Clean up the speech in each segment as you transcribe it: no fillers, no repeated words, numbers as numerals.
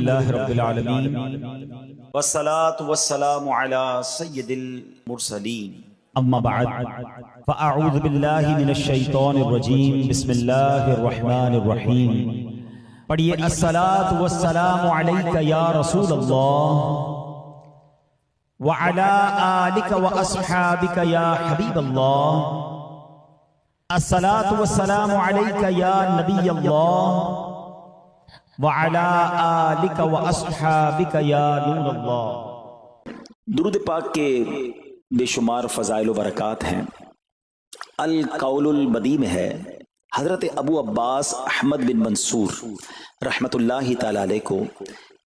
للہ رب العالمین والصلاة والسلام علی سید المرسلین اما بعد فاعوذ باللہ من الشیطان الرجیم بسم اللہ الرحمن الرحیم پڑھیے الصلاة والسلام علیک یا رسول اللہ وعلی آلک واصحابک یا حبیب اللہ الصلاة والسلام علیک یا نبی اللہ وعلی آلک واصحابک یا نور اللہ۔ درود پاک کے بے شمار فضائل و برکات ہیں۔ القول البدی میں ہے حضرت ابو عباس احمد بن منصور رحمت اللہ تعالی علیہ کو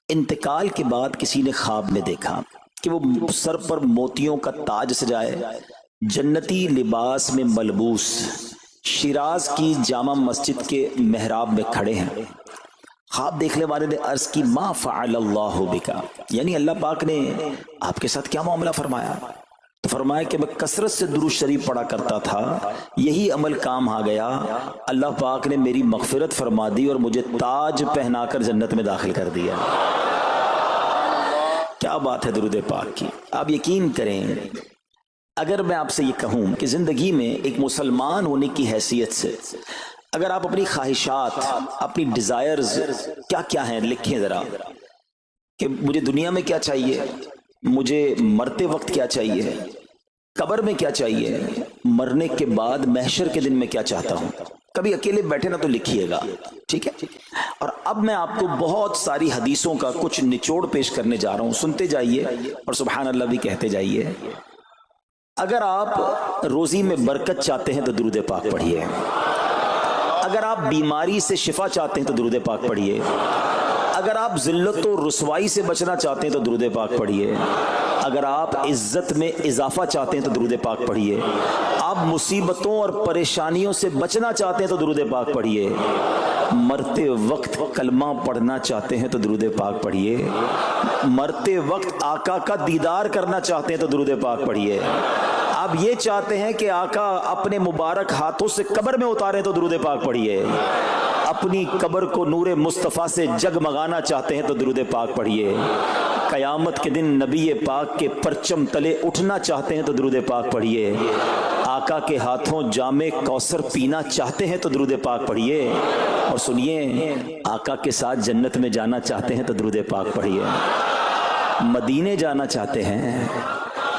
انتقال کے بعد کسی نے خواب میں دیکھا کہ وہ سر پر موتیوں کا تاج سجائے، جنتی لباس میں ملبوس، شیراز کی جامع مسجد کے محراب میں کھڑے ہیں۔ خواب دیکھنے والے نے عرض کی ما فعل اللہ بکا، یعنی اللہ پاک نے آپ کے ساتھ کیا معاملہ فرمایا؟ تو فرمایا کہ میں کثرت سے درود شریف پڑھا کرتا تھا، یہی عمل کام آ گیا، اللہ پاک نے میری مغفرت فرما دی اور مجھے تاج پہنا کر جنت میں داخل کر دیا۔ کیا بات ہے درود پاک کی! آپ یقین کریں، اگر میں آپ سے یہ کہوں کہ زندگی میں ایک مسلمان ہونے کی حیثیت سے اگر آپ اپنی خواہشات، اپنی ڈیزائرز کیا کیا ہیں لکھیں ذرا، کہ مجھے دنیا میں کیا چاہیے، مجھے مرتے وقت کیا چاہیے، قبر میں کیا چاہیے، مرنے کے بعد محشر کے دن میں کیا چاہتا ہوں، کبھی اکیلے بیٹھے نا تو لکھیے گا، ٹھیک ہے؟ اور اب میں آپ کو بہت ساری حدیثوں کا کچھ نچوڑ پیش کرنے جا رہا ہوں، سنتے جائیے اور سبحان اللہ بھی کہتے جائیے۔ اگر آپ روزی میں برکت چاہتے ہیں تو درود پاک پڑھیے، اگر آپ بیماری سے شفا چاہتے ہیں تو درود پاک پڑھیے، اگر آپ ذلت و رسوائی سے بچنا چاہتے ہیں تو درود پاک پڑھیے، اگر آپ عزت میں اضافہ چاہتے ہیں تو درود پاک پڑھیے، آپ مصیبتوں اور پریشانیوں سے بچنا چاہتے ہیں تو درود پاک پڑھیے، مرتے وقت کلمہ پڑھنا چاہتے ہیں تو درود پاک پڑھیے، مرتے وقت آقا کا دیدار کرنا چاہتے ہیں تو درود پاک پڑھیے، آپ یہ چاہتے ہیں کہ آقا اپنے مبارک ہاتھوں سے قبر میں اتاریں تو درود پاک پڑھیے، اپنی قبر کو نور مصطفیٰ سے جگمگانا چاہتے ہیں تو درود پاک پڑھیے، قیامت کے دن نبی پاک کے پرچم تلے اٹھنا چاہتے ہیں تو درود پاک پڑھیے، آقا کے ہاتھوں جام کوثر پینا چاہتے ہیں تو درود پاک پڑھیے، اور سنیے آقا کے ساتھ جنت میں جانا چاہتے ہیں تو درود پاک پڑھیے، مدینے جانا چاہتے ہیں،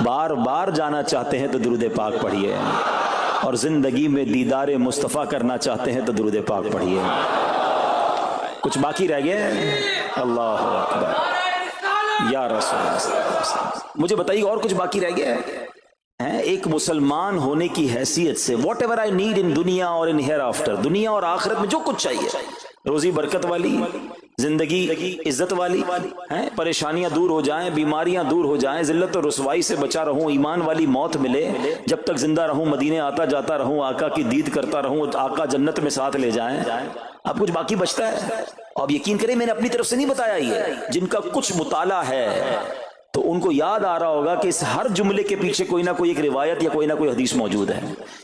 بار بار جانا چاہتے ہیں تو درود پاک پڑھیے، اور زندگی میں دیدار مصطفیٰ کرنا چاہتے ہیں تو درود پاک پڑھیے۔ کچھ باقی رہ گیا؟ اللہ اکبر یا رسول اللہ، مجھے بتائیے اور کچھ باقی رہ گیا ہے؟ ایک مسلمان ہونے کی حیثیت سے what ever I need in دنیا اور ان ہیئر آفٹر، دنیا اور آخرت میں جو کچھ چاہیے، روزی برکت والی، زندگی عزت والی، پریشانیاں دور ہو جائیں، بیماریاں دور ہو جائیں، ذلت و رسوائی سے بچا رہوں، ایمان والی موت ملے، جب تک زندہ رہوں مدینے آتا جاتا رہوں، آقا کی دید کرتا رہوں، آقا جنت میں ساتھ لے جائیں۔ اب کچھ باقی بچتا ہے؟ اب یقین کریں میں نے اپنی طرف سے نہیں بتایا، یہ جن کا کچھ مطالعہ ہے تو ان کو یاد آ رہا ہوگا کہ اس ہر جملے کے پیچھے کوئی نہ کوئی ایک روایت یا کوئی نہ کوئی حدیث موجود ہے،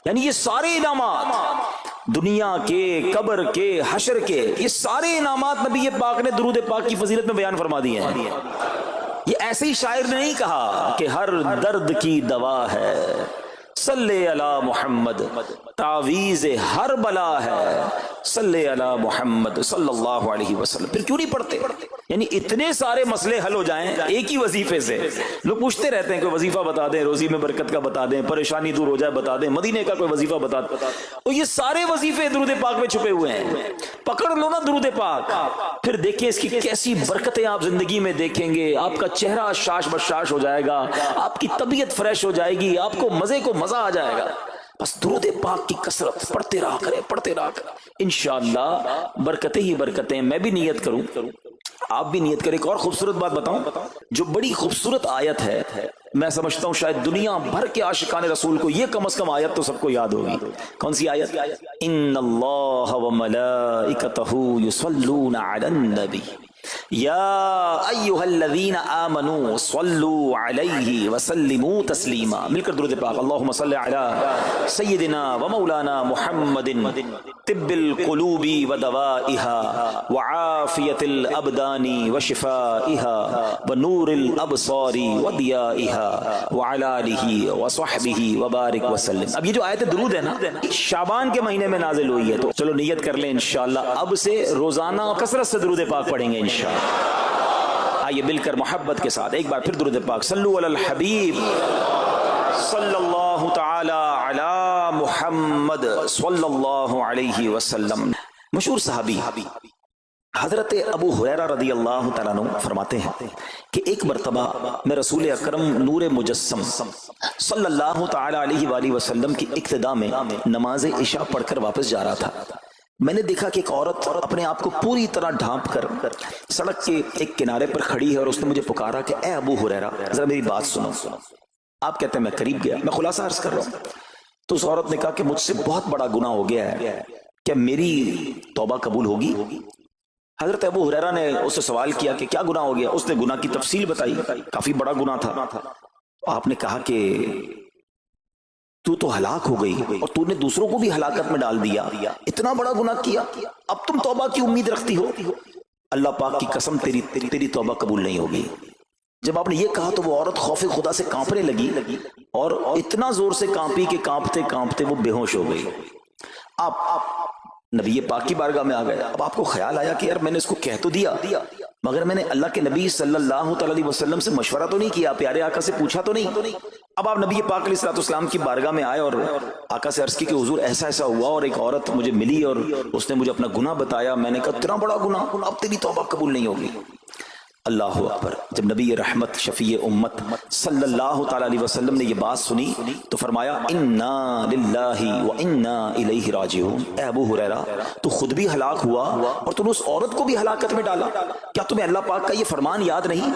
یعنی یہ سارے انعامات دنیا کے، قبر کے، حشر کے، یہ سارے انعامات نبی پاک نے درود پاک کی فضیلت میں بیان فرما دیے ہیں۔ یہ ایسے ہی شاعر نے نہیں کہا کہ ہر درد کی دوا ہے، صلی علی محمد، تعویذ ہر بلا ہے، صلی علی محمد صلی اللہ علیہ وسلم۔ پھر کیوں نہیں پڑھتے؟ یعنی اتنے سارے مسئلے حل ہو جائیں ایک ہی وظیفے سے۔ لوگ پوچھتے رہتے ہیں کوئی وظیفہ بتا دیں، روزی میں برکت کا بتا دیں، پریشانی دور ہو جائے بتا دیں، مدینے کا کوئی وظیفہ بتا دیں، اور یہ سارے وظیفے درود پاک میں چھپے ہوئے ہیں۔ پکڑ لو نا درود پاک، پھر دیکھیں اس کی کیسی برکتیں آپ زندگی میں دیکھیں گے، آپ کا چہرہ شاش بشاش ہو جائے گا، آپ کی طبیعت فریش ہو جائے گی، آپ کو مزے کو مزہ آ جائے گا۔ بس درود پاک کی کثرت پڑھتے رہا کریں، پڑھتے رہا کریں، انشاءاللہ برکتیں ہی برکتیں۔ میں بھی نیت کروں، آپ بھی نیت کریں۔ ایک اور خوبصورت بات بتاؤں، جو بڑی خوبصورت آیت ہے، میں سمجھتا ہوں شاید دنیا بھر کے عاشقان رسول کو یہ کم از کم آیت تو سب کو یاد ہوگی۔ کون سی آیت؟ ان اللہ وملائکتہ یصلون علی النبی یا ایھا الذین آمنوا صلوا علیہ وسلموا تسلیما۔ مل کر درود پاک، اللہم صل علی سیدنا و مولانا محمد طب القلوب ودوائها وعافية الأبدان وشفائها ونور الأبصار وضيائها وعلى آله وصحبه وبارك وسلم. اب یہ جو آیت درود ہے نا شعبان کے مہینے میں نازل ہوئی ہے، تو چلو نیت کر لیں انشاءاللہ اب سے روزانہ کثرت سے درود پاک پڑھیں گے انشاءاللہ. آئیے مل کر محبت کے ساتھ ایک بار پھر درود پاک. صلو علی الحبیب صلی اللہ تعالی علی محمد صلی اللہ علیہ وسلم. مشہور صحابی حضرت ابو ہریرہ رضی اللہ تعالیٰ عنہ فرماتے ہیں کہ ایک مرتبہ میں رسول اکرم نور مجسم صلی اللہ تعالی علیہ وآلہ وسلم کی اقتداء میں نماز عشاء پڑھ کر واپس جا رہا تھا. میں نے دیکھا کہ ایک عورت اپنے آپ کو پوری طرح ڈھانپ کر سڑک کے ایک کنارے پر کھڑی ہے اور اس نے مجھے پکارا کہ اے ابو ہریرہ ذرا میری بات سنو. آپ کہتے ہیں میں قریب گیا، میں خلاصہ عرض کر رہا ہوں. تو اس عورت نے کہا کہ مجھ سے بہت بڑا گناہ ہو گیا ہے، کیا میری توبہ قبول ہوگی؟ حضرت ابو ہریرہ نے اس سے سوال کیا کہ کیا گناہ ہو گیا؟ اس نے گناہ کی تفصیل بتائی، کافی بڑا گناہ تھا. آپ نے کہا کہ تو ہلاک ہو گئی اور تو نے دوسروں کو بھی ہلاکت میں ڈال دیا، اتنا بڑا گناہ کیا، اب تم توبہ کی امید رکھتی ہو؟ اللہ پاک کی قسم تیری توبہ قبول نہیں ہوگی. جب آپ نے یہ کہا تو وہ عورت خوف خدا سے کانپنے لگی اور اتنا زور سے کانپی کہ کانپتے کانپتے وہ بے ہوش ہو گئی. آپ نبی پاک کی بارگاہ میں آ گئے. اب آپ کو خیال آیا کہ یار میں نے اس کو کہہ تو دیا مگر میں نے اللہ کے نبی صلی اللہ علیہ وسلم سے مشورہ تو نہیں کیا، پیارے آقا سے پوچھا تو نہیں. اب آپ نبی پاک علیہ السلام کی بارگاہ میں آئے اور آقا سے عرض کی کہ حضور ایسا ایسا ہوا اور ایک عورت مجھے ملی اور اس نے مجھے اپنا گناہ بتایا. میں نے کہا اتنا بڑا گناہ، اب تیری توبہ قبول نہیں ہوگی. اللہ اکبر. جب نبی رحمت شفیع امت صلی اللہ تعالی علیہ وسلم نے یہ بات سنی تو فرمایا انا للہ و انا الیہ راجعون. اے ابو ہریرہ تو خود بھی ہلاک ہوا اور تم نے اس عورت کو بھی ہلاکت میں ڈالا، کیا تمہیں اللہ پاک کا یہ فرمان یاد نہیں؟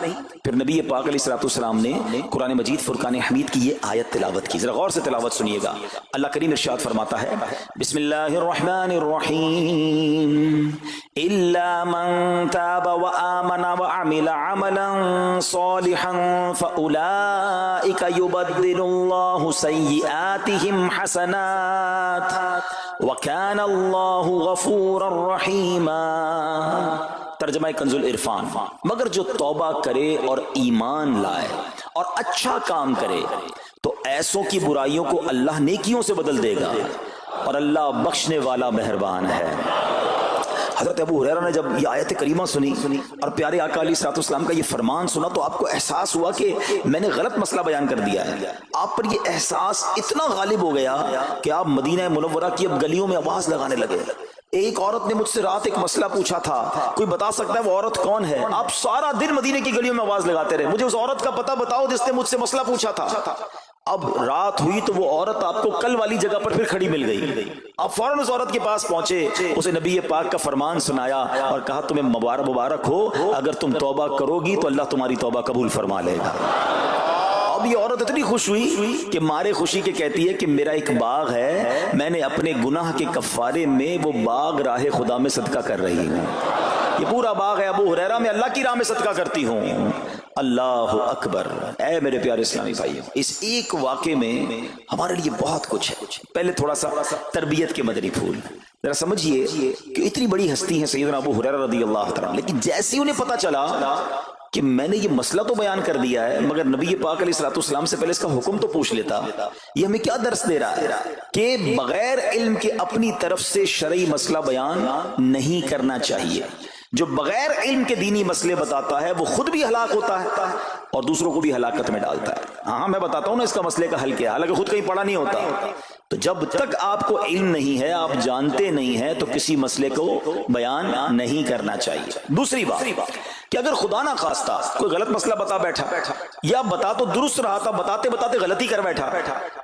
پھر نبی پاک علیہ السلام نے قرآن مجید فرقان حمید کی یہ آیت تلاوت کی. ذرا غور سے تلاوت سنیے گا. اللہ کریم ارشاد فرماتا ہے بسم اللہ الرحمن الرحیم الا من تاب وآمن وعمل عملا صالحا فأولئك يبدل الله سيئاتهم حسنات وكان الله غفورا رحيما. ترجمہ کنز العرفان. مگر جو توبہ کرے اور ایمان لائے اور اچھا کام کرے تو ایسوں کی برائیوں کو اللہ نیکیوں سے بدل دے گا اور اللہ بخشنے والا مہربان ہے. حضرت ابو ہریرہ نے جب یہ آیت کریمہ سنی اور پیارے آقا علیہ السلام کا یہ فرمان سنا تو آپ کو احساس ہوا کہ میں نے غلط مسئلہ بیان کر دیا ہے. آپ پر یہ احساس اتنا غالب ہو گیا کہ آپ مدینہ منورہ کی اب گلیوں میں آواز لگانے لگے. ایک عورت نے مجھ سے رات ایک مسئلہ پوچھا تھا، کوئی بتا سکتا ہے وہ عورت کون ہے؟ آپ سارا دن مدینے کی گلیوں میں آواز لگاتے رہے مجھے اس عورت کا پتہ بتاؤ جس نے مجھ سے مسئلہ پوچھا تھا. اب رات ہوئی تو وہ عورت آپ کو کل والی جگہ پر پھر کھڑی مل گئی. آپ فوراً اس عورت کے پاس پہنچے، اسے نبی پاک کا فرمان سنایا اور کہا تمہیں مبارک ہو، اگر تم توبہ کرو گی تو اللہ تمہاری توبہ قبول فرما لے گا. اب یہ عورت اتنی خوش ہوئی کہ مارے خوشی کے کہتی ہے کہ میرا ایک باغ ہے، میں نے اپنے گناہ کے کفارے میں وہ باغ راہ خدا میں صدقہ کر رہی ہوں. یہ پورا باغ ہے ابو ہریرہ میں اللہ کی راہ میں صدقہ کرتی ہوں. اللہ اکبر. اے میرے پیارے اسلامی بھائیو، اس ایک واقعے میں ہمارے لیے بہت کچھ ہے. پہلے تھوڑا سا تربیت کے مدنی پھول ذرا سمجھیے کہ اتنی بڑی ہستی ہیں سیدنا ابو ہریرہ رضی اللہ تعالیٰ، لیکن جیسے ہی انہیں پتا چلا کہ میں نے یہ مسئلہ تو بیان کر دیا ہے مگر نبی پاک علیہ السلام سے پہلے اس کا حکم تو پوچھ لیتا، یہ ہمیں کیا درس دے رہا ہے کہ بغیر علم کے اپنی طرف سے شرعی مسئلہ بیان نہیں کرنا چاہیے. جو بغیر علم کے دینی مسئلے بتاتا ہے وہ خود بھی ہلاک ہوتا ہے اور دوسروں کو بھی ہلاکت میں ڈالتا ہے. ہاں میں بتاتا ہوں نا اس کا مسئلے کا حل کیا، حالانکہ خود کہیں پڑھا نہیں ہوتا. تو جب تک آپ کو علم نہیں ہے، آپ جانتے نہیں ہیں، تو کسی مسئلے کو بیان نہیں کرنا چاہیے. دوسری بات کہ اگر خدا نہ خواستہ کوئی غلط مسئلہ بتا بیٹھا یا بتا تو درست رہا تھا بتاتے بتاتے غلطی کر بیٹھا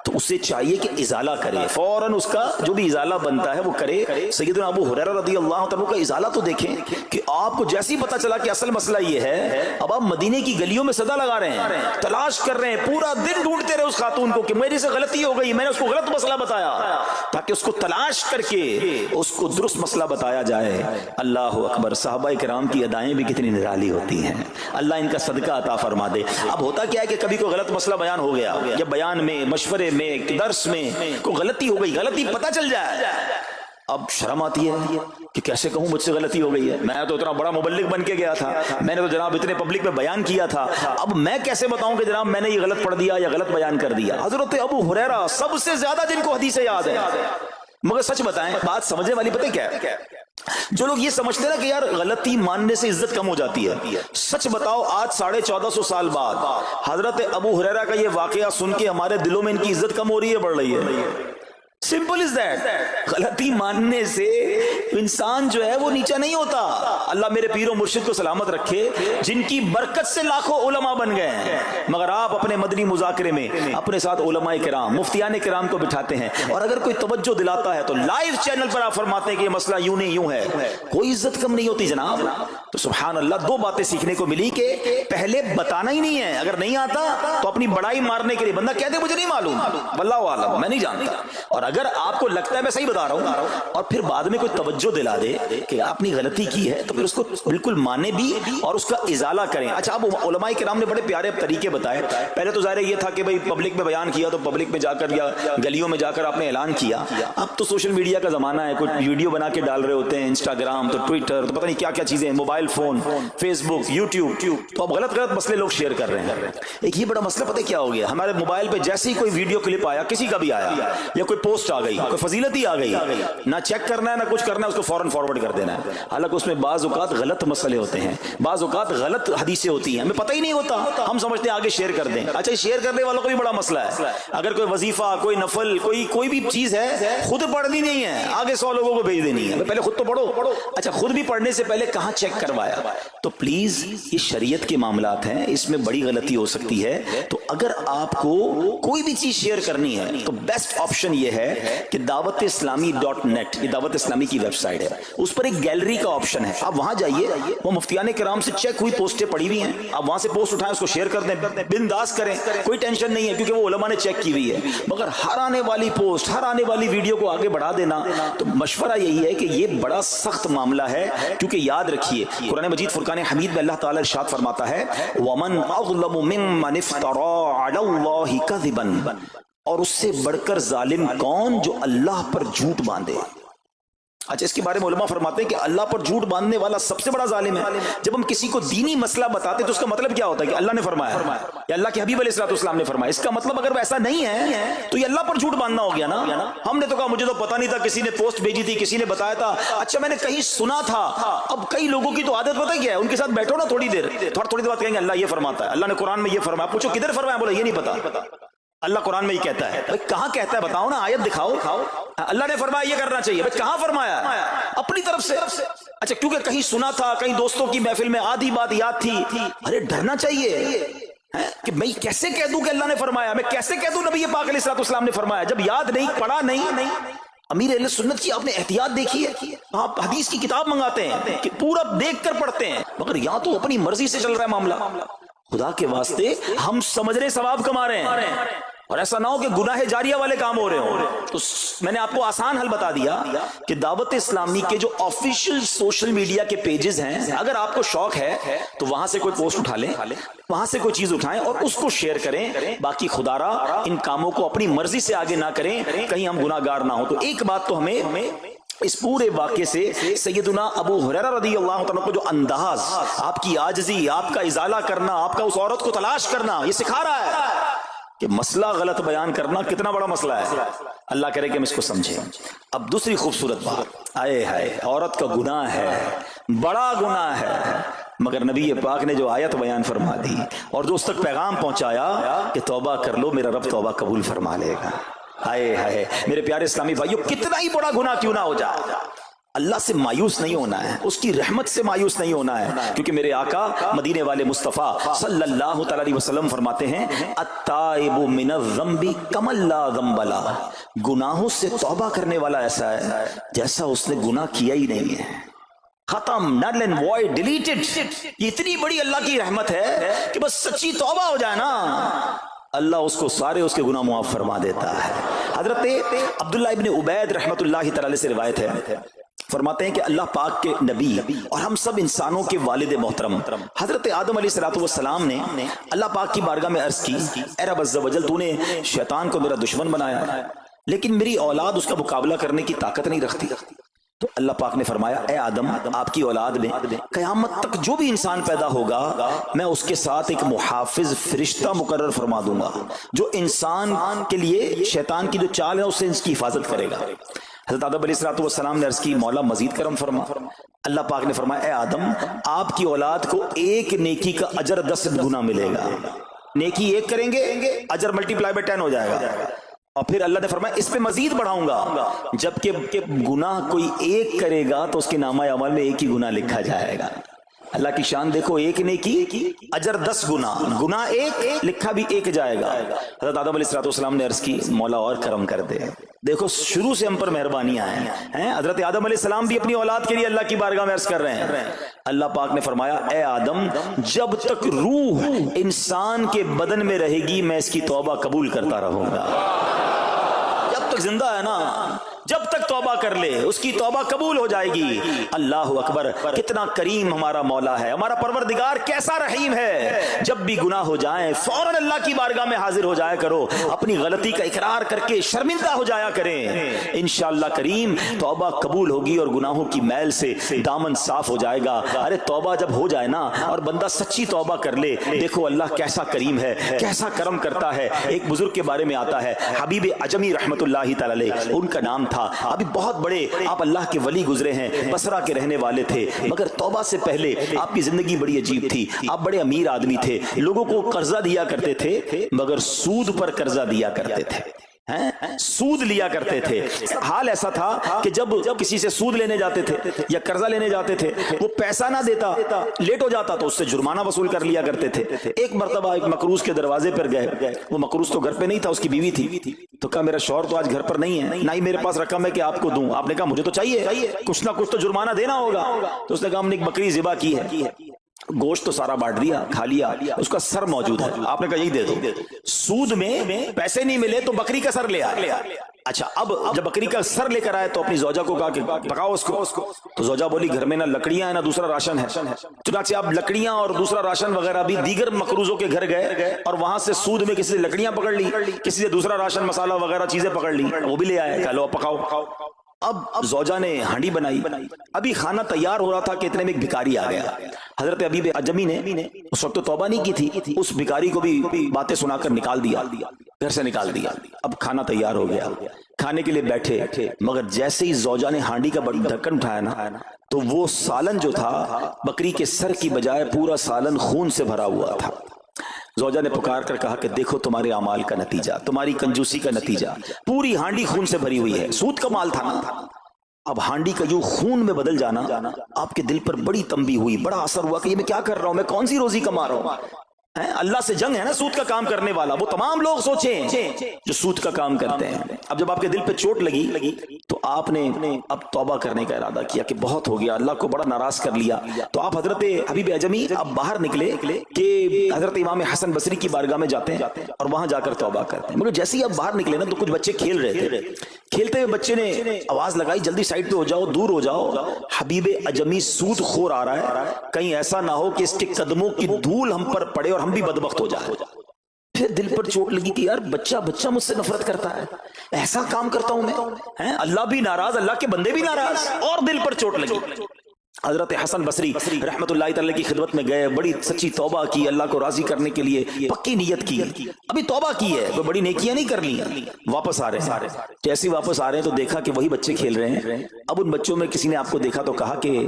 تو اسے چاہیے کہ ازالہ کرے، فوراً اس کا جو بھی ازالہ بنتا ہے وہ کرے. سیدنا ابو ہریرہ رضی اللہ عنہ کا ازالہ تو دیکھیں کہ آپ کو جیسے ہی پتا چلا کہ اصل مسئلہ یہ ہے، اب آپ مدینے کی گلیوں میں صدا لگا رہے ہیں، تلاش کر رہے ہیں، پورا دن ڈھونڈتے رہے اس خاتون کو کہ میری سے غلطی ہو گئی، میں نے اس کو غلط مسئلہ بتایا، تاکہ اس کو تلاش کر کے اس کو درست مسئلہ بتایا جائے. اللہ اکبر. صحابہ کرام کی ادائیں بھی کتنی نرالی ہوتی ہیں، اللہ ان کا صدقہ عطا فرما دے. اب ہوتا کیا ہے کہ کبھی کوئی غلط مسئلہ بیان ہو گیا یا بیان میں، مشورے میں، درس میں کوئی غلطی ہو گئی، غلطی پتہ چل جائے اب شرم آتی ہے کہ کیسے کہوں مجھ سے غلطی ہو گئی ہے، میں تو اتنا بڑا مبلغ بن کے گیا تھا، میں نے تو جناب اتنے پبلک میں بیان کیا تھا، اب میں کیسے بتاؤں کہ جناب میں نے یہ غلط پڑھ دیا یا غلط بیان کر دیا۔ حضرت ابو ہریرہ سب سے زیادہ جن کو حدیثیں یاد ہے، مگر سچ بتائیں بات سمجھنے والی پتہ کیا ہے؟ جو لوگ یہ سمجھتے ہیں نا کہ یار غلطی ماننے سے عزت کم ہو جاتی ہے، سچ بتاؤ آج 1450 سال بعد حضرت ابو ہریرہ کا یہ واقعہ سن کے ہمارے دلوں میں ان کی عزت کم ہو رہی ہے، بڑھ رہی ہے؟ Simple is that. غلطی ماننے سے انسان جو ہے وہ نیچا نہیں ہوتا۔ اللہ میرے پیر و مرشد کو سلامت رکھے، جن کی برکت سے لاکھوں علماء بن گئے ہیں، مگر آپ اپنے مدنی مذاکرے میں اپنے ساتھ علماء کرام مفتیان کرام کو بٹھاتے ہیں، اور اگر کوئی توجہ دلاتا ہے تو لائیو چینل پر آپ فرماتے ہیں کہ یہ مسئلہ یوں نہیں یوں ہے، کوئی عزت کم نہیں ہوتی جناب۔ تو سبحان اللہ، دو باتیں سیکھنے کو ملی کہ پہلے بتانا ہی نہیں ہے، اگر نہیں آتا تو اپنی بڑائی مارنے کے لیے بندہ کہتے مجھے نہیں معلوم، واللہ اعلم میں نہیں جانتا، اور اگر آپ کو لگتا ہے میں صحیح بتا رہا ہوں اور پھر بعد میں کوئی توجہ دلا دے کہ آپ نے غلطی کی ہے تو پھر اس کو بالکل مانے بھی اور اس کا ازالہ کریں۔ اچھا، اب علماء کرام نے بڑے پیارے طریقے بتائے۔ پہلے تو ظاہر یہ تھا کہ بھئی پبلک میں بیان کیا تو پبلک میں جا کر یا گلیوں میں جا کر آپ نے اعلان کیا، اب تو سوشل میڈیا کا زمانہ ہے، کوئی ویڈیو بنا کے ڈال رہے ہوتے ہیں، انسٹاگرام تو ٹویٹر تو پتہ نہیں کیا کیا چیزیں، موبائل فون، فیس بک، یوٹیوب، تو اب غلط مسئلے لوگ شیئر کر رہے ہیں۔ ایک یہ بڑا مسئلہ پتہ کیا ہو گیا، ہمارے موبائل پہ جیسے ہی کوئی ویڈیو کلپ آیا، کسی کا بھی آیا یا کوئی پوسٹ آ گئی، کوئی فضیلت ہی آ گئی، نہ چیک کرنا ہے نہ کچھ کرنا ہے، اس کو فوراً فارورڈ کر دینا ہے۔ حالانکہ اس میں بعض اوقات غلط مسئلے ہوتے ہیں، بعض اوقات غلط حدیثیں ہوتی ہیں، ہمیں پتہ ہی نہیں ہوتا، ہم سمجھتے ہیں آگے شیئر کر دیں۔ اچھا، شیئر کرنے والوں کا بھی بڑا مسئلہ ہے، اگر کوئی وظیفہ، کوئی نفل، کوئی بھی چیز ہے، خود پڑھنی نہیں ہے، آگے 100 لوگوں کو بھیج دینی ہے، پہلے خود تو پڑھو۔ اچھا، خود بھی پڑھنے سے پہلے کہاں چیک کروایا؟ تو پلیز یہ شریعت کے معاملات ہیں، اس میں بڑی غلطی ہو سکتی ہے۔ تو اگر آپ کو کوئی بھی چیز شیئر کرنی ہے تو بیسٹ آپشن یہ ہے کہ dawat-islami.net، یہ دعوت اسلامی کی ویب سائٹ ہے، اس پر ایک گیلری کا آپشن ہے، آپ وہاں جائیے، وہ مفتیان کرام سے چیک ہوئی پوسٹیں پڑی ہوئی ہیں، آپ وہاں سے پوسٹ اٹھائیں، اس کو شیئر کر دیں، بنداز کریں، کوئی ٹینشن نہیں ہے، کیونکہ وہ علماء نے چیک کی ہوئی ہے۔ مگر ہر آنے والی پوسٹ، ہر آنے والی ویڈیو کو آگے بڑھا دینا، تو مشورہ یہی ہے کہ یہ بڑا سخت معاملہ ہے، کیونکہ یاد رکھیے قرآن مجید فرقان حمید میں اللہ تعالی ارشاد فرماتا ہے وَمَنْ أَظْلَمُ مِمَّنِ افْتَرَىٰ عَلَى اللَّهِ كَذِبًا، اور اس سے بڑھ کر ظالم کون جو اللہ پر جھوٹ باندھے۔ اچھا، اس کے بارے میں علماء فرماتے ہیں کہ اللہ پر جھوٹ باندھنے والا سب سے بڑا ظالم ہے۔ جب ہم کسی کو دینی مسئلہ بتاتے تو اس کا مطلب کیا ہوتا ہے کہ اللہ نے فرمایا یا اللہ کے حبیب علیہ الصلوۃ والسلام نے فرمایا، اس کا مطلب اگر ایسا نہیں ہے تو یہ اللہ پر جھوٹ باندھنا ہو گیا نا۔ ہم نے تو کہا مجھے تو پتہ نہیں تھا، کسی نے پوسٹ بھیجی تھی، کسی نے بتایا تھا، اچھا میں نے کہیں سنا تھا۔ اب کئی لوگوں کی تو عادت پتہ کیا ہے، ان کے ساتھ بیٹھو نا تھوڑی دیر بعد کہیں گے اللہ یہ فرماتا ہے، اللہ نے قرآن میں یہ فرمایا، پوچھو کدھر فرمایا، بولا یہ نہیں پتا، اللہ قرآن میں یہ کہتا ہے۔ کہاں کہتا ہے بتاؤ نا، آیت دکھاؤ، اللہ نے فرمایا یہ کرنا چاہیے، کہاں فرمایا؟ اپنی طرف سے۔ اچھا، کیونکہ کہیں سنا تھا، کہیں دوستوں کی محفل میں آدھی بات یاد تھی، ارے ڈرنا چاہیے کہ میں کیسے کہہ دوں کہ اللہ نے فرمایا، میں کیسے کہہ دوں نبی پاک علیہ الصلوۃ والسلام نے فرمایا، جب یاد نہیں، پڑھا نہیں۔ امیر اہل سنت کی آپ نے احتیاط دیکھی ہے، آپ حدیث کی کتاب منگاتے ہیں کہ پورا دیکھ کر پڑھتے ہیں، مگر یہاں تو اپنی مرضی سے چل رہا ہے معاملہ۔ خدا کے واسطے ہم سمجھ رہے ثواب کما رہے ہیں، اور ایسا نہ ہو کہ گناہ جاریہ والے کام ہو رہے ہوں۔ تو میں نے آپ کو آسان حل بتا دیا کہ دعوت اسلامی کے جو آفیشیل سوشل میڈیا کے پیجز ہیں، اگر آپ کو شوق ہے تو وہاں سے کوئی پوسٹ اٹھا لیں، وہاں سے کوئی چیز اٹھائیں اور اس کو شیئر کریں۔ باقی خدا را ان کاموں کو اپنی مرضی سے آگے نہ کریں، کہیں ہم گناہ گار نہ ہوں۔ تو ایک بات تو ہمیں اس پورے واقعے سے سیدنا ابو ہریرہ رضی اللہ تعالیٰ کو جو انداز، آپ کی عاجزی، آپ کا ازالہ کرنا، آپ کا اس عورت کو تلاش کرنا، یہ سکھا رہا ہے کہ مسئلہ غلط بیان کرنا کتنا بڑا مسئلہ ہے۔ اللہ کرے کہ ہم اس کو سمجھیں۔ اب دوسری خوبصورت بات، آئے ہائے، عورت کا گناہ ہے، بڑا گناہ ہے، مگر نبی پاک نے جو آیت بیان فرما دی اور جو اس تک پیغام پہنچایا کہ توبہ کر لو، میرا رب توبہ قبول فرما لے گا۔ آئے ہائے میرے پیارے اسلامی بھائیو، کتنا ہی بڑا گناہ کیوں نہ ہو جائے، اللہ سے مایوس نہیں ہونا ہے، اس کی رحمت سے مایوس نہیں ہونا ہے، کیونکہ میرے آقا مدینے والے مصطفیٰ صلی اللہ تعالی علیہ وسلم فرماتے ہیں التائب من الذنب کمن لا ذنب لہ، گناہوں سے توبہ کرنے والا ایسا ہے جیسا اس نے گناہ کیا ہی نہیں ہے، ختم، نل اینڈ وائڈ، ڈیلیٹڈ۔ یہ اتنی بڑی اللہ کی رحمت ہے کہ بس سچی توبہ ہو جائے نا، اللہ اس کو سارے اس کے گناہ معاف فرما دیتا ہے۔ حضرت عبداللہ ابن عبید رحمت اللہ تعالی سے روایت ہے، فرماتے ہیں کہ اللہ پاک کے نبی اور ہم سب انسانوں کے والد محترم حضرت آدم علیہ الصلوۃ والسلام نے اللہ پاک کی بارگاہ میں عرض کی، اے رب عز و جل، تو نے شیطان کو میرا دشمن بنایا ہے، لیکن میری اولاد اس کا مقابلہ کرنے کی طاقت نہیں رکھتی، تو اللہ پاک نے فرمایا اے آدم آپ کی اولاد میں قیامت تک جو بھی انسان پیدا ہوگا میں اس کے ساتھ ایک محافظ فرشتہ مقرر فرما دوں گا جو انسان کے لیے شیطان کی جو چال ہے اس سے اس کی حفاظت کرے گا۔ حضرت آدم علیہ السلام نے عرض کی مولا مزید کرم فرما۔ اللہ پاک نے فرمایا اے آدم آپ کی اولاد کو ایک نیکی کا اجر 10 گنا ملے گا، نیکی ایک کریں گے اجر ملٹی پلائی بائی 10 ہو جائے گا، اور پھر اللہ نے فرمایا اس پہ مزید بڑھاؤں گا، جبکہ گناہ کوئی ایک کرے گا تو اس کے نامہ اعمال میں ایک ہی گناہ لکھا جائے گا۔ اللہ کی شان دیکھو، ایک نیکی اجر 10 گنا، گناہ ایک لکھا بھی ایک جائے گا۔ حضرت آدم علیہ السلام نے عرض کی مولا اور کرم کر دے، دیکھو شروع سے ہم پر مہربانیاں ہیں۔ حضرت آدم علیہ السلام بھی اپنی اولاد کے لیے اللہ کی بارگاہ میں عرض کر رہے ہیں۔ اللہ پاک نے فرمایا اے آدم جب تک روح انسان کے بدن میں رہے گی میں اس کی توبہ قبول کرتا رہوں گا۔ جب تک زندہ ہے نا، جب تک توبہ کر لے اس کی توبہ قبول ہو جائے گی۔ اللہ اکبر، کتنا کریم ہمارا مولا ہے، ہمارا پروردگار کیسا رحیم ہے۔ جب بھی گناہ ہو جائیں فوراً اللہ کی بارگاہ میں حاضر ہو جایا کرو، اپنی غلطی کا اقرار کر کے شرمندہ ہو جایا کریں، انشاءاللہ کریم توبہ قبول ہوگی اور گناہوں کی میل سے دامن صاف ہو جائے گا۔ ارے توبہ جب ہو جائے نا اور بندہ سچی توبہ کر لے، دیکھو اللہ کیسا کریم ہے، کیسا کرم کرتا ہے۔ ایک بزرگ کے بارے میں آتا ہے حبیب عجمی رحمت اللہ تعالی علیہ، ان کا نام تھا، ابھی بہت بڑے آپ اللہ کے ولی گزرے ہیں، بصرہ کے رہنے والے تھے، مگر توبہ سے پہلے آپ کی زندگی بڑی عجیب تھی۔ آپ بڑے امیر آدمی تھے، لوگوں کو قرضہ دیا کرتے تھے مگر سود پر قرضہ دیا کرتے تھے، سود لیا کرتے تھے۔ حال ایسا تھا کہ جب کسی سے سود لینے جاتے تھے یا قرضہ لینے جاتے تھے، وہ پیسہ نہ دیتا، لیٹ ہو جاتا تو اس سے جرمانہ وصول کر لیا کرتے تھے۔ ایک مرتبہ ایک مقروض کے دروازے پر گئے، وہ مقروض تو گھر پہ نہیں تھا، اس کی بیوی تھی، تو کہا میرا شوہر تو آج گھر پر نہیں ہے، نہ ہی میرے پاس رقم ہے کہ آپ کو دوں۔ آپ نے کہا مجھے تو چاہیے، کچھ نہ کچھ تو جرمانہ دینا ہوگا۔ تو اس نے کہا ہم نے ایک بکری ذبح کی ہے، گوشت تو سارا بانٹ دیا، کھا لیا، اس کا سر موجود ہے، آپ نے کہا یہی دے دو۔ سود میں پیسے نہیں ملے تو بکری کا سر لے آئے۔ اچھا اب جب بکری کا سر لے کر آئے تو اپنی زوجہ کو کہا کہ پکاؤ اس کو، تو زوجہ بولی گھر میں نہ لکڑیاں ہیں نہ دوسرا راشن ہے۔ چنانچہ اب لکڑیاں اور دوسرا راشن وغیرہ بھی دیگر مقروضوں کے گھر گئے اور وہاں سے سود میں کسی سے لکڑیاں پکڑ لی، کسی سے دوسرا راشن مسالہ وغیرہ چیزیں پکڑ لی، وہ بھی لے آئے، کہا لو پکاؤ۔ اب زوجہ نے ہانڈی بنائی، ابھی کھانا تیار ہو رہا تھا کہ اتنے میں ایک بھکاری آ گیا۔ حضرت حبیب عجمی نے اس وقت تو توبہ نہیں کی تھی، اس بھکاری کو بھی باتیں سنا کر نکال دیا، گھر سے نکال دیا۔ اب کھانا تیار ہو گیا، کھانے کے لیے بیٹھے، مگر جیسے ہی زوجہ نے ہانڈی کا ڈھکن اٹھایا نا تو وہ سالن جو تھا بکری کے سر کی بجائے پورا سالن خون سے بھرا ہوا تھا۔ زوجہ نے پکار کر کہا کہ دیکھو تمہارے اعمال کا نتیجہ، تمہاری کنجوسی کا نتیجہ، پوری ہانڈی خون سے بھری ہوئی ہے، سود کا مال تھا نا۔ اب ہانڈی کا یوں خون میں بدل جانا آپ کے دل پر بڑی تنبیہ ہوئی، بڑا اثر ہوا کہ یہ میں کیا کر رہا ہوں، میں کون سی روزی کما رہا ہوں۔ اللہ سے جنگ ہے نا سود کا کام کرنے والا، وہ تمام لوگ سوچیں جو سود کا کام کرتے ہیں۔ اب جب آپ کے دل پہ چوٹ لگی تو آپ نے اب توبہ کرنے کا ارادہ کیا کہ بہت ہو گیا، اللہ کو بڑا ناراض کر لیا۔ تو آپ حضرت حبیب عجمی اب باہر نکلے کہ حضرت امام حسن بصری کی بارگاہ میں جاتے ہیں اور وہاں جا کر توبہ کرتے ہیں۔ مگر جیسے ہی اب باہر نکلے نا تو کچھ بچے کھیل رہے تھے، کھیلتے ہوئے بچے نے آواز لگائی جلدی سائڈ پہ ہو جاؤ، دور ہو جاؤ، حبیب عجمی سود خور آ رہا ہے، کہیں ایسا نہ ہو کہ اس کے قدموں کی دھول ہم پر پڑے اور ہم بھی بدبخت ہو جائے۔ پھر دل پر چوٹ لگی کہ یار بچہ مجھ سے نفرت کرتا ہے، ایسا کام کرتا ہوں میں، اللہ بھی ناراض، اللہ کے بندے بھی ناراض، اور دل پر چوٹ لگی۔ حضرت حسن بصری رحمت اللہ تعالی کی خدمت میں گئے، بڑی سچی توبہ کی، اللہ کو راضی کرنے کے لیے پکی نیت کی، ابھی توبہ کی ہے تو بڑی نیکیاں نہیں کر لی، واپس آ رہے ہیں۔ جیسے واپس آ رہے ہیں تو دیکھا کہ وہی بچے کھیل رہے ہیں۔ اب ان بچوں میں کسی نے آپ کو دیکھا تو کہا کہ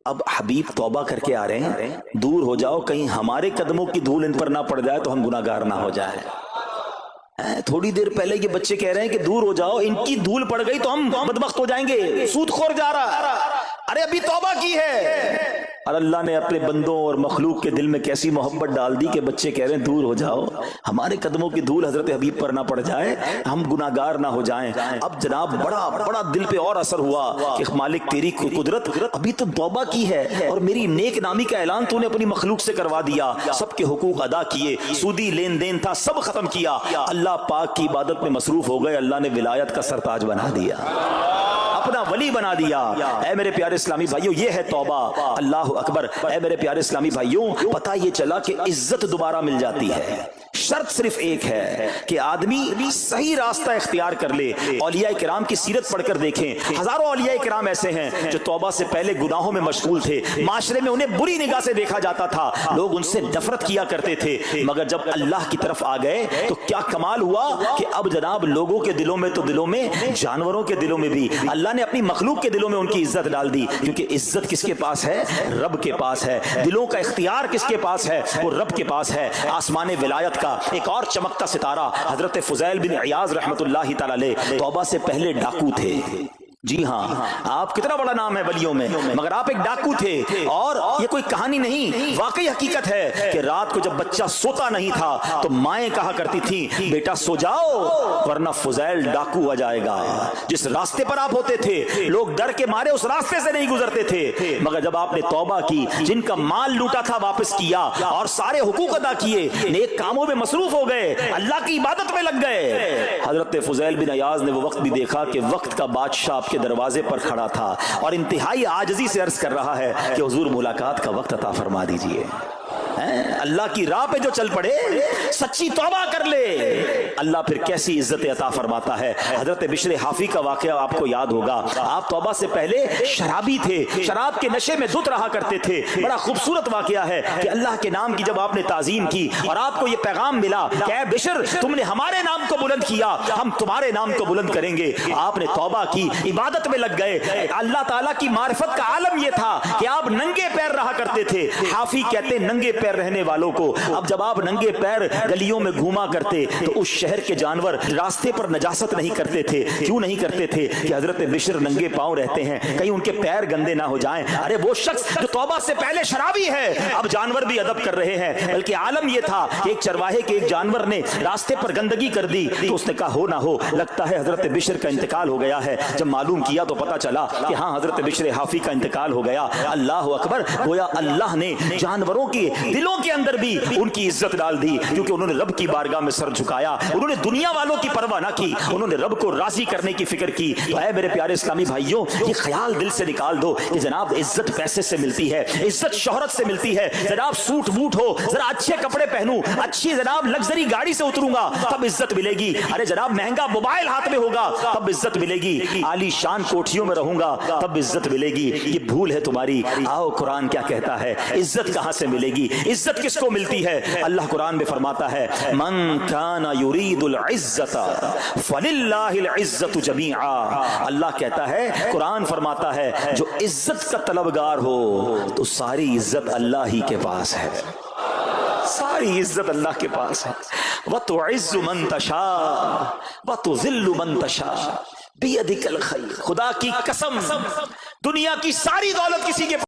اب حبیب توبہ کر کے آ رہے ہیں، دور ہو جاؤ، کہیں ہمارے قدموں کی دھول ان پر نہ پڑ جائے تو ہم گناہگار نہ ہو جائیں۔ تھوڑی دیر پہلے یہ بچے کہہ رہے ہیں کہ دور ہو جاؤ، ان کی دھول پڑ گئی تو ہم بدبخت ہو جائیں گے، سود خور جا رہا، ارے ابھی توبہ کی ہے۔ اور اللہ نے اپنے بندوں اور مخلوق کے دل میں کیسی محبت ڈال دی کہ بچے کہہ رہے ہیں دور ہو جاؤ، ہمارے قدموں کی دھول حضرت حبیب پر نہ پڑ جائے، ہم گناہگار نہ ہو جائیں۔ اب جناب بڑا دل پہ اور اثر ہوا کہ مالک تیری قدرت، ابھی تو توبہ کی ہے اور میری نیک نامی کا اعلان تو نے اپنی مخلوق سے کروا دیا، سب کے حقوق ادا کیے، سودی لین دین تھا سب ختم کیا، اللہ پاک کی عبادت میں مصروف ہو گئے، اللہ نے ولایت کا سرتاج بنا دیا، اپنا ولی بنا دیا۔ اے میرے پیارے اسلامی بھائیوں، یہ ہے توبہ، اللہ اکبر۔ اے میرے پیارے اسلامی بھائیوں، پتہ یہ چلا کہ عزت دوبارہ مل جاتی ہے، شرط صرف ایک ہے کہ آدمی صحیح راستہ اختیار کر لے. اولیاء کرام کی سیرت پڑھ کر دیکھیں, ہزاروں اولیاء کرام ایسے ہیں جو توبہ سے پہلے گناہوں میں مشغول تھے, معاشرے میں انہیں بری نگاہ سے دیکھا جاتا تھا, لوگ ان سے نفرت کیا کرتے تھے, مگر جب اللہ کی طرف آ گئے تو کیا کمال ہوا کہ اب جناب لوگوں کے دلوں میں تو دلوں میں, جانوروں کے دلوں میں بھی اللہ نے اپنی مخلوق کے دلوں میں ان کی عزت ڈال دی. کیونکہ عزت کس کے پاس ہے؟ رب کے پاس ہے. دلوں کا اختیار کس کے پاس ہے؟ وہ رب کے پاس ہے. آسمان ولایت کا ایک اور چمکتا ستارہ حضرت فضیل بن عیاض رحمت اللہ تعالی علیہ توبہ سے پہلے ڈاکو تھے. جی ہاں, آپ کتنا بڑا نام ہے ولیوں میں, مگر آپ ایک ڈاکو تھے. اور یہ کوئی کہانی نہیں, واقعی حقیقت ہے کہ رات کو جب بچہ سوتا نہیں تھا تو مائیں کہا کرتی تھیں بیٹا سو جاؤ ورنہ فضیل ڈاکو آ جائے گا. جس راستے پر آپ ہوتے تھے لوگ ڈر کے مارے اس راستے سے نہیں گزرتے تھے, مگر جب آپ نے توبہ کی, جن کا مال لوٹا تھا واپس کیا اور سارے حقوق ادا کیے, نیک کاموں میں مصروف ہو گئے, اللہ کی عبادت میں لگ گئے. حضرت فضیل بن عیاض نے وہ وقت بھی دیکھا کہ وقت کا بادشاہ کے دروازے پر کھڑا تھا اور انتہائی عاجزی سے عرض کر رہا ہے کہ حضور ملاقات کا وقت عطا فرما دیجئے. اللہ کی راہ پہ جو چل پڑے, سچی توبہ کر لے, اللہ پھر کیسی عزت عطا فرماتا ہے. حضرت بشر حافی کا واقعہ آپ کو یاد ہوگا. آپ توبہ سے پہلے شرابی تھے, شراب کے نشے میں دھت رہا کرتے تھے. بڑا خوبصورت واقعہ ہے کہ اللہ کے نام کی جب آپ نے تعظیم کی اور آپ کو یہ پیغام ملا کہ اے بشر تم نے ہمارے نام کو بلند کیا, ہم تمہارے نام کو بلند کریں گے. آپ نے توبہ کی, عبادت میں لگ گئے. اللہ تعالیٰ کی معرفت کا عالم یہ تھا کہ آپ ننگے پیر رہا کرتے تھے. حافی کہتے ننگے پیر رہنے والوں کو, اب جب آپ ننگے پیر گلیوں میں گھوما کرتے تو اس شہر کے جانور راستے پر نجاست نہیں کرتے تھے. کیوں نہیں کرتے تھے؟ کہ حضرت بشر ننگے پاؤں رہتے ہیں, کہیں ان کے پیر گندے نہ ہو جائیں. ارے وہ شخص جو توبہ سے پہلے شرابی ہے اب جانور بھی ادب کر رہے ہیں. بلکہ عالم یہ تھا کہ ایک چرواہے کے ایک جانور نے راستے پر گندگی کر دی تو اس نے کہا ہو نہ ہو لگتا ہے حضرت بشر کا انتقال ہو گیا ہے. جب معلوم کیا تو پتا چلا کہ ہاں حضرت بشر حافی کا انتقال ہو گیا. اللہ اکبر, گویا اللہ نے جانوروں کی دلوں کے اندر بھی ان کی عزت ڈال دی, کیونکہ انہوں نے رب کی بارگاہ میں سر جھکایا. انہوں نے دنیا والوں کی پرواہ نہ کی, انہوں نے رب کو راضی کرنے کی فکر کی. تو اے میرے پیارے اسلامی بھائیوں, یہ خیال دل سے نکال دو کہ جناب عزت پیسے سے ملتی ہے, عزت شہرت سے ملتی ہے. جناب سوٹ بوٹ ہو, ذرا اچھے کپڑے پہنوں, اچھی جناب لگژری گاڑی سے اتروں گا تب عزت ملے گی. ارے جناب مہنگا موبائل ہاتھ میں ہوگا تب عزت ملے گی. عالی شان کوٹھیوں میں رہوں گا تب عزت ملے گی. یہ بھول ہے تمہاری. آؤ قرآن کیا کہتا ہے, عزت کہاں سے ملے گی, عزت کس کو ملتی ہے؟ اللہ قرآن میں فرماتا ہے من کان یرید العزت فللہ العزت جمیعا. اللہ کہتا ہے, قرآن فرماتا ہے جو عزت کا طلبگار ہو تو ساری عزت اللہ ہی کے پاس ہے, ساری عزت اللہ کے پاس ہے. وَتُعِزُّ مَن تَشَاءُ وَتُذِلُّ مَن تَشَاءُ بِيَدِكَ الْخَيْرُ. خدا کی قسم دنیا کی ساری دولت کسی کے